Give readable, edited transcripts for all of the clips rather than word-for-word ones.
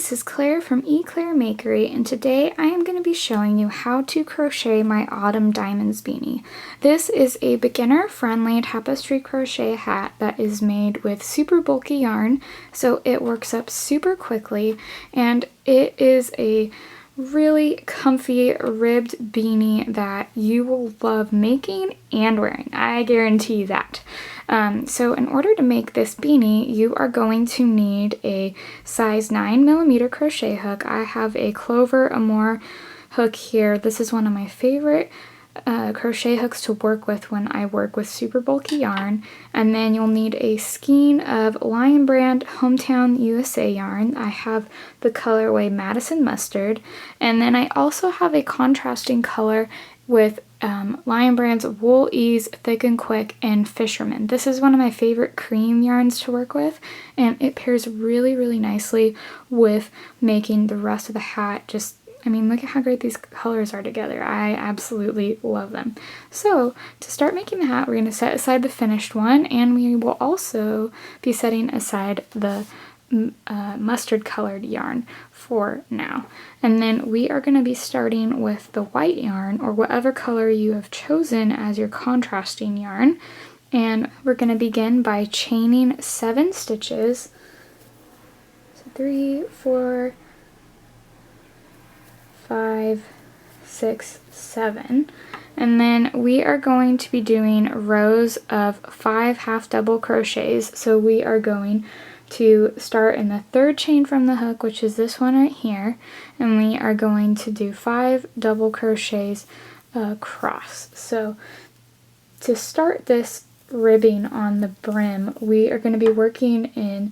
this is Claire from Claire Makery, and today I am going to be showing you how to crochet my Autumn Diamonds Beanie. This is a beginner-friendly tapestry crochet hat that is made with super bulky yarn, so it works up super quickly, and it is a really comfy ribbed beanie that you will love making and wearing. I guarantee that. So in order to make this beanie, you are going to need a size 9mm crochet hook. I have a Clover Amour hook here. This is one of my favorite crochet hooks to work with when I work with super bulky yarn. And then you'll need a skein of Lion Brand Hometown USA yarn. I have the colorway Madison Mustard, and then I also have a contrasting color with Lion Brand's Wool Ease Thick and Quick and Fisherman. This is one of my favorite cream yarns to work with, and it pairs really nicely with making the rest of the hat. Just, I mean, look at how great these colors are together. I absolutely love them. So to start making the hat, we're going to set aside the finished one, and we will also be setting aside the mustard colored yarn for now. And then we are going to be starting with the white yarn, or whatever color you have chosen as your contrasting yarn, and we're going to begin by chaining 7 stitches. So 3, 4, 5, 6, 7, and then we are going to be doing rows of 5 half double crochets. So we are going to start in the 3rd chain from the hook, which is this one right here, and we are going to do 5 double crochets across. So to start this ribbing on the brim, we are going to be working in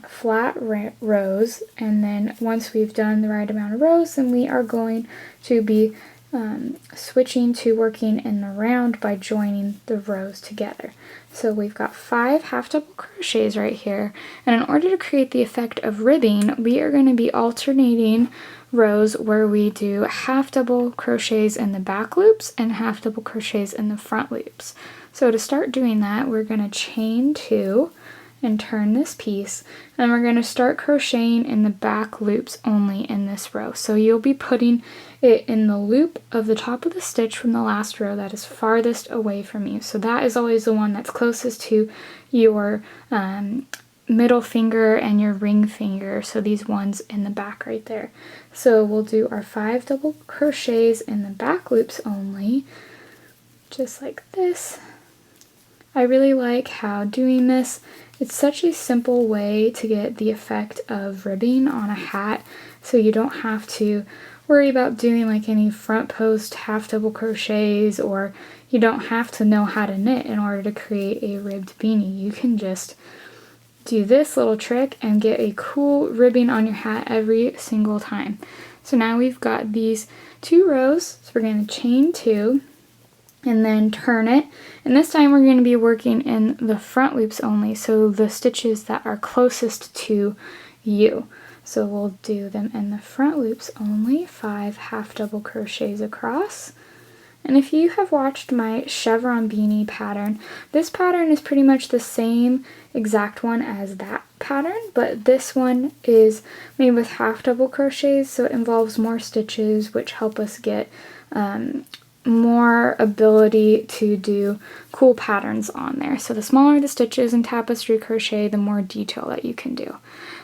flat rows, and then once we've done the right amount of rows, then we are going to be switching to working in the round by joining the rows together. So we've got 5 half double crochets right here, and in order to create the effect of ribbing, we are going to be alternating rows where we do half double crochets in the back loops and half double crochets in the front loops. So to start doing that, we're going to chain 2 and turn this piece, and we're going to start crocheting in the back loops only in this row. So you'll be putting it in the loop of the top of the stitch from the last row that is farthest away from you. So that is always the one that's closest to your middle finger and your ring finger, so these ones in the back right there. So we'll do our 5 double crochets in the back loops only, just like this. I really like how doing this, it's such a simple way to get the effect of ribbing on a hat, so you don't have to worry about doing like any front post half double crochets, or you don't have to know how to knit in order to create a ribbed beanie. You can just do this little trick and get a cool ribbing on your hat every single time. So now we've got these 2 rows, so we're going to chain 2 and then turn it, and this time we're going to be working in the front loops only, so the stitches that are closest to you. So we'll do them in the front loops only, 5 half double crochets across. And if you have watched my chevron beanie pattern, this pattern is pretty much the same exact one as that pattern, but this one is made with half double crochets, so it involves more stitches, which help us get more ability to do cool patterns on there. So the smaller the stitches in tapestry crochet, the more detail that you can do.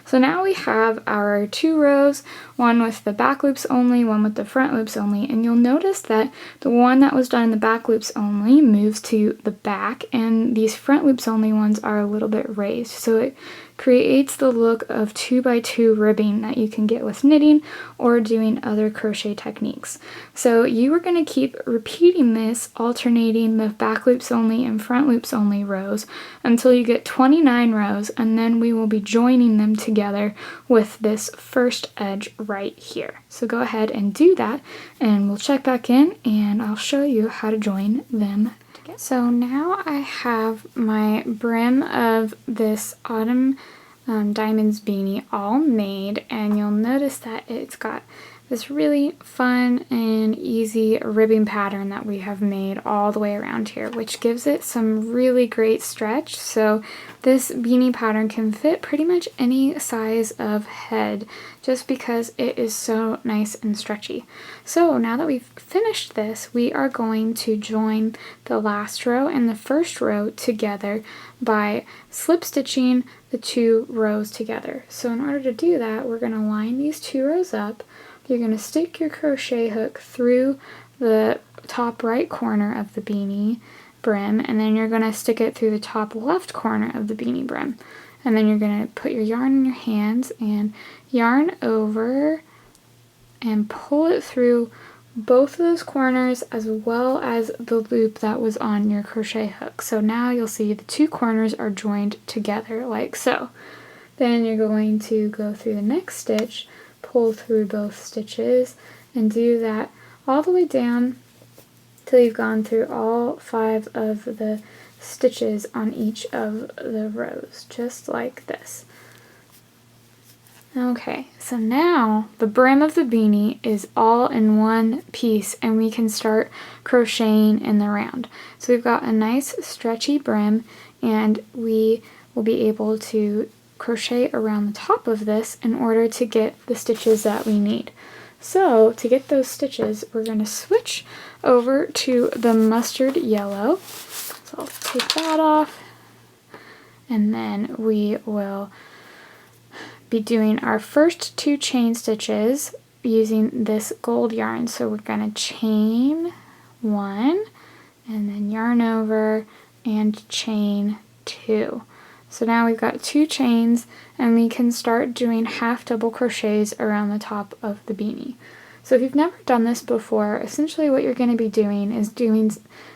So now we have our 2 rows, one with the back loops only, one with the front loops only, and you'll notice that the one that was done in the back loops only moves to the back, and these front loops only ones are a little bit raised. So it creates the look of 2x2 ribbing that you can get with knitting or doing other crochet techniques. So you are going to keep repeating this, alternating the back loops only and front loops only rows until you get 29 rows, and then we will be joining them together with this first edge right here. So go ahead and do that, and we'll check back in and I'll show you how to join them together. So now I have my brim of this Autumn Diamonds Beanie all made, and you'll notice that it's got this really fun and easy ribbing pattern that we have made all the way around here, which gives it some really great stretch. So this beanie pattern can fit pretty much any size of head just because it is so nice and stretchy. So now that we've finished this, we are going to join the last row and the first row together by slip stitching the 2 rows together. So in order to do that, we're going to line these 2 rows up. You're going to stick your crochet hook through the top right corner of the beanie brim, and then you're going to stick it through the top left corner of the beanie brim. And then you're going to put your yarn in your hands and yarn over and pull it through both of those corners as well as the loop that was on your crochet hook. So now you'll see the 2 corners are joined together like so. Then you're going to go through the next stitch, pull through both stitches, and do that all the way down till you've gone through all 5 of the stitches on each of the rows, just like this. Okay, so now the brim of the beanie is all in one piece and we can start crocheting in the round. So we've got a nice stretchy brim and we will be able to crochet around the top of this in order to get the stitches that we need. So to get those stitches, we're going to switch over to the mustard yellow. So I'll take that off, and then we will be doing our first 2 chain stitches using this gold yarn. So we're going to chain 1 and then yarn over and chain 2. So now we've got 2 chains and we can start doing half double crochets around the top of the beanie. So if you've never done this before, essentially what you're going to be doing is doing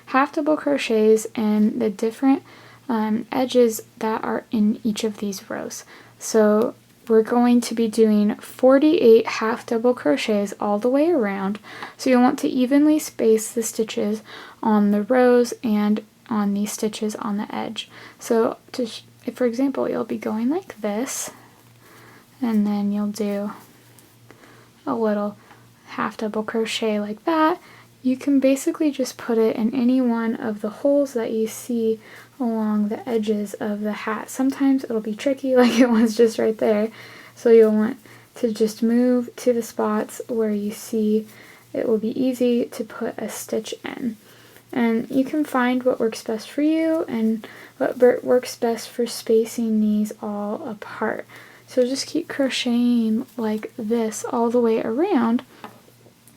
half double crochets in the different edges that are in each of these rows. So we're going to be doing 48 half double crochets all the way around. So you'll want to evenly space the stitches on the rows and on these stitches on the edge. So if, for example, you'll be going like this, and then you'll do a little half double crochet like that. You can basically just put it in any one of the holes that you see along the edges of the hat. Sometimes it'll be tricky like it was just right there, so you'll want to just move to the spots where you see it will be easy to put a stitch in. And you can find what works best for you and what works best for spacing these all apart. So just keep crocheting like this all the way around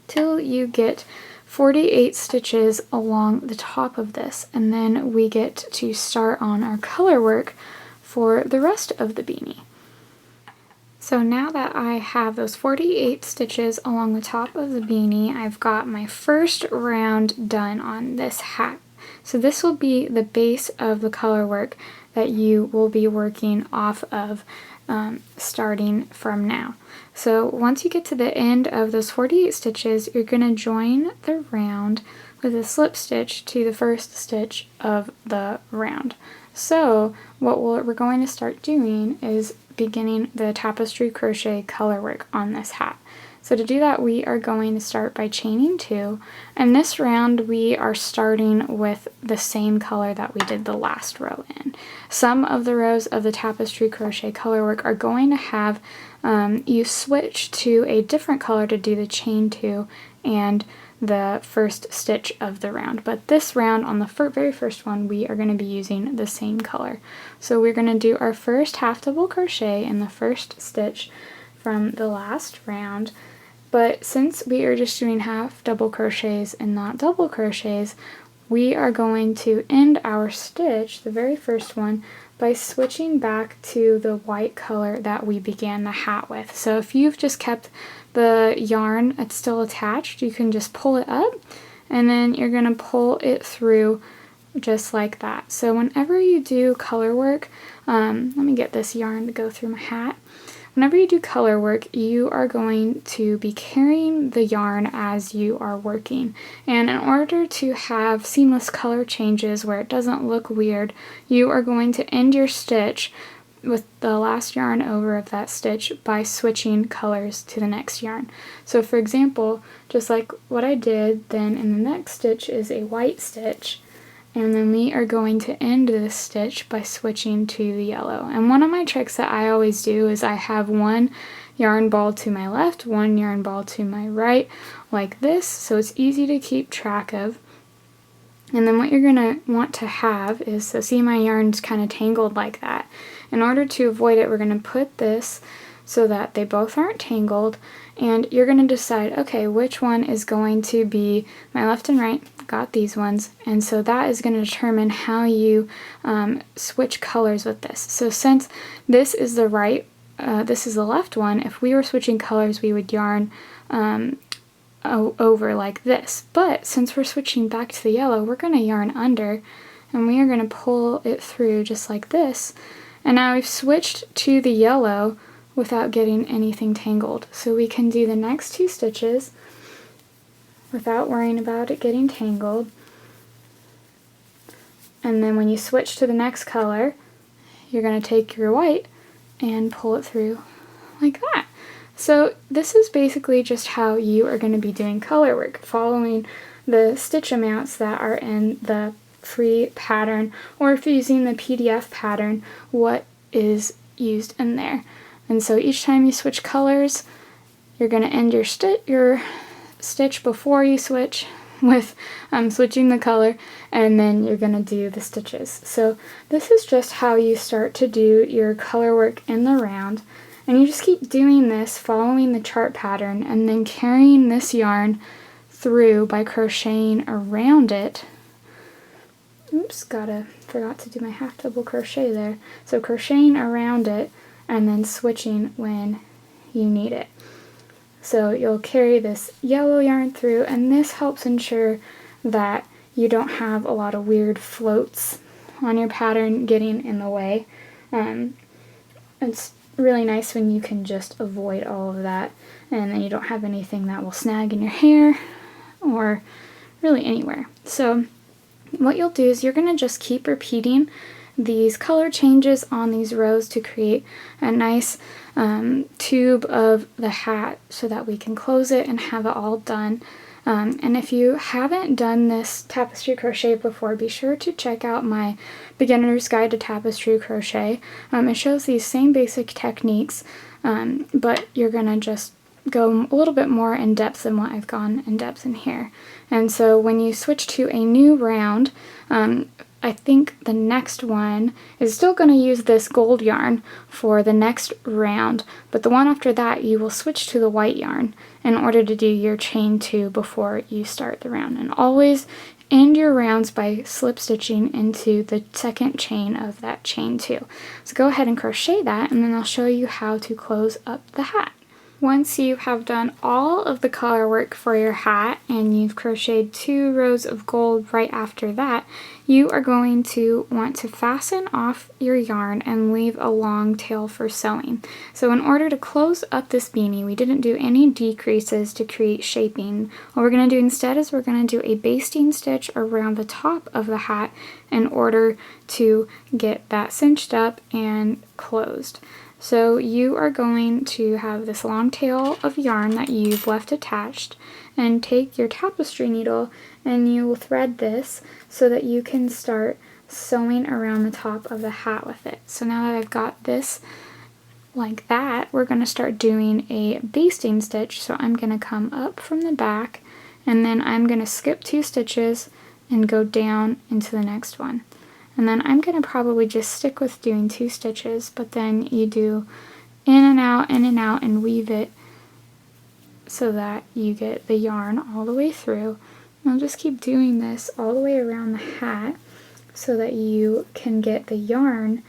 till you get 48 stitches along the top of this, and then we get to start on our color work for the rest of the beanie. So now that I have those 48 stitches along the top of the beanie, I've got my first round done on this hat. So this will be the base of the color work that you will be working off of starting from now. So once you get to the end of those 48 stitches, you're going to join the round with a slip stitch to the first stitch of the round. So what we're going to start doing is beginning the tapestry crochet color work on this hat. So to do that, we are going to start by chaining 2, and this round we are starting with the same color that we did the last row in. Some of the rows of the tapestry crochet color work are going to have you switch to a different color to do the chain 2 and the first stitch of the round, but this round on the very first one we are going to be using the same color. So we're going to do our first half double crochet in the first stitch from the last round, but since we are just doing half double crochets and not double crochets, we are going to end our stitch, the very first one, by switching back to the white color that we began the hat with. So if you've just kept the yarn that's still attached, you can just pull it up and then you're going to pull it through just like that. So whenever you do color work, let me get this yarn to go through my hat. Whenever you do color work, you are going to be carrying the yarn as you are working. And in order to have seamless color changes where it doesn't look weird, you are going to end your stitch with the last yarn over of that stitch by switching colors to the next yarn. So for example, just like what I did, then in the next stitch is a white stitch, and then we are going to end this stitch by switching to the yellow. And one of my tricks that I always do is I have one yarn ball to my left, one yarn ball to my right, like this, so it's easy to keep track of. And then what you're going to want to have is, so see my yarn's kind of tangled like that. In order to avoid it, we're going to put this so that they both aren't tangled, and you're going to decide, okay, which one is going to be my left and right. Got these ones, and so that is going to determine how you switch colors with this. So since this is the right, this is the left one, if we were switching colors, we would yarn over like this. But since we're switching back to the yellow, we're going to yarn under, and we are going to pull it through just like this. And now we've switched to the yellow without getting anything tangled. So we can do the next two stitches without worrying about it getting tangled. And then when you switch to the next color, you're going to take your white and pull it through like that. So this is basically just how you are going to be doing color work, following the stitch amounts that are in the free pattern, or if you're using the PDF pattern, what is used in there. And so each time you switch colors, you're going to end your stitch before you switch with switching the color, and then you're going to do the stitches. So this is just how you start to do your color work in the round, and you just keep doing this, following the chart pattern, and then carrying this yarn through by crocheting around it. Oops, forgot to do my half double crochet there. So crocheting around it and then switching when you need it. So you'll carry this yellow yarn through, and this helps ensure that you don't have a lot of weird floats on your pattern getting in the way. It's really nice when you can just avoid all of that, and then you don't have anything that will snag in your hair or really anywhere. So what you'll do is you're going to just keep repeating these color changes on these rows to create a nice tube of the hat so that we can close it and have it all done. And if you haven't done this tapestry crochet before, be sure to check out my beginner's guide to tapestry crochet. It shows these same basic techniques, but you're going to just go a little bit more in depth than what I've gone in depth in here. And so when you switch to a new round, I think the next one is still going to use this gold yarn for the next round, but the one after that you will switch to the white yarn in order to do your chain 2 before you start the round. And always end your rounds by slip stitching into the second chain of that chain 2. So go ahead and crochet that, and then I'll show you how to close up the hat. Once you have done all of the color work for your hat and you've crocheted 2 rows of gold right after that, you are going to want to fasten off your yarn and leave a long tail for sewing. So in order to close up this beanie, we didn't do any decreases to create shaping. What we're going to do instead is we're going to do a basting stitch around the top of the hat in order to get that cinched up and closed. So you are going to have this long tail of yarn that you've left attached, and take your tapestry needle and you will thread this so that you can start sewing around the top of the hat with it. So now that I've got this like that, we're going to start doing a basting stitch. So I'm going to come up from the back, and then I'm going to skip 2 stitches and go down into the next one. And then I'm going to probably just stick with doing 2 stitches, but then you do in and out, and weave it so that you get the yarn all the way through. And I'll just keep doing this all the way around the hat so that you can get the yarn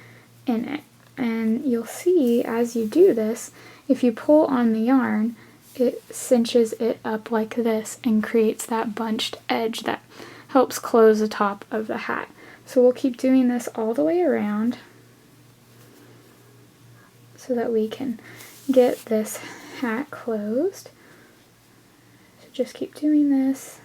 in it. And you'll see as you do this, if you pull on the yarn, it cinches it up like this and creates that bunched edge that helps close the top of the hat. So we'll keep doing this all the way around so that we can get this hat closed. So just keep doing this.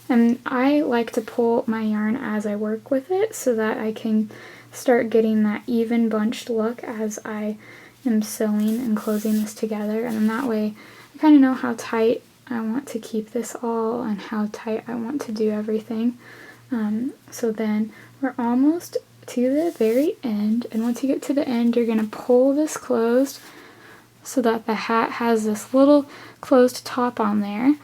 And I like to pull my yarn as I work with it so that I can start getting that even bunched look as I am sewing and closing this together, and then that way I kind of know how tight I want to keep this all and how tight I want to do everything. So then we're almost to the very end, and once you get to the end, you're going to pull this closed so that the hat has this little closed top on there,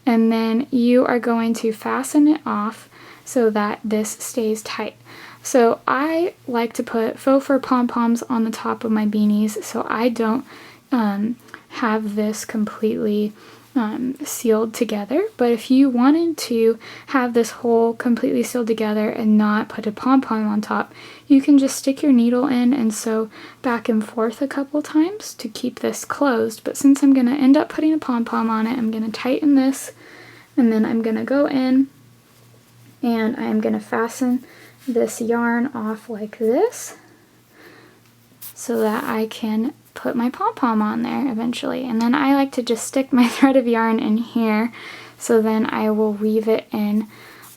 and then you are going to fasten it off so that this stays tight. So I like to put faux fur pom-poms on the top of my beanies so I don't have this completely sealed together, but if you wanted to have this hole completely sealed together and not put a pom-pom on top, you can just stick your needle in and sew back and forth a couple times to keep this closed. But since I'm going to end up putting a pom-pom on it, I'm going to tighten this, and then I'm going to go in and I'm going to fasten this yarn off like this so that I can put my pom-pom on there eventually. And then I like to just stick my thread of yarn in here, so then I will weave it in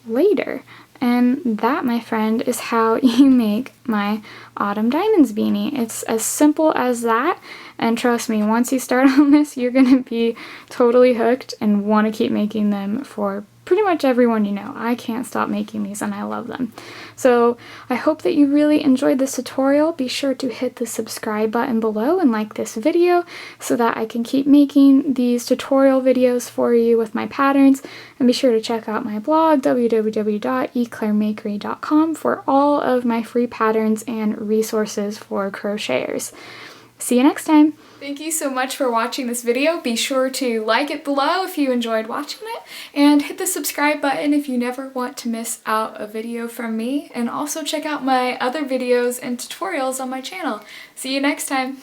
later. And that, my friend, is how you make my Autumn Diamonds beanie. It's as simple as that, and trust me, once you start on this, you're gonna be totally hooked and want to keep making them for pretty much everyone you know. I can't stop making these and I love them. So I hope that you really enjoyed this tutorial. Be sure to hit the subscribe button below and like this video so that I can keep making these tutorial videos for you with my patterns. And be sure to check out my blog, www.eclairmakery.com, for all of my free patterns and resources for crocheters. See you next time! Thank you so much for watching this video. Be sure to like it below if you enjoyed watching it, and hit the subscribe button if you never want to miss out a video from me, and also check out my other videos and tutorials on my channel. See you next time!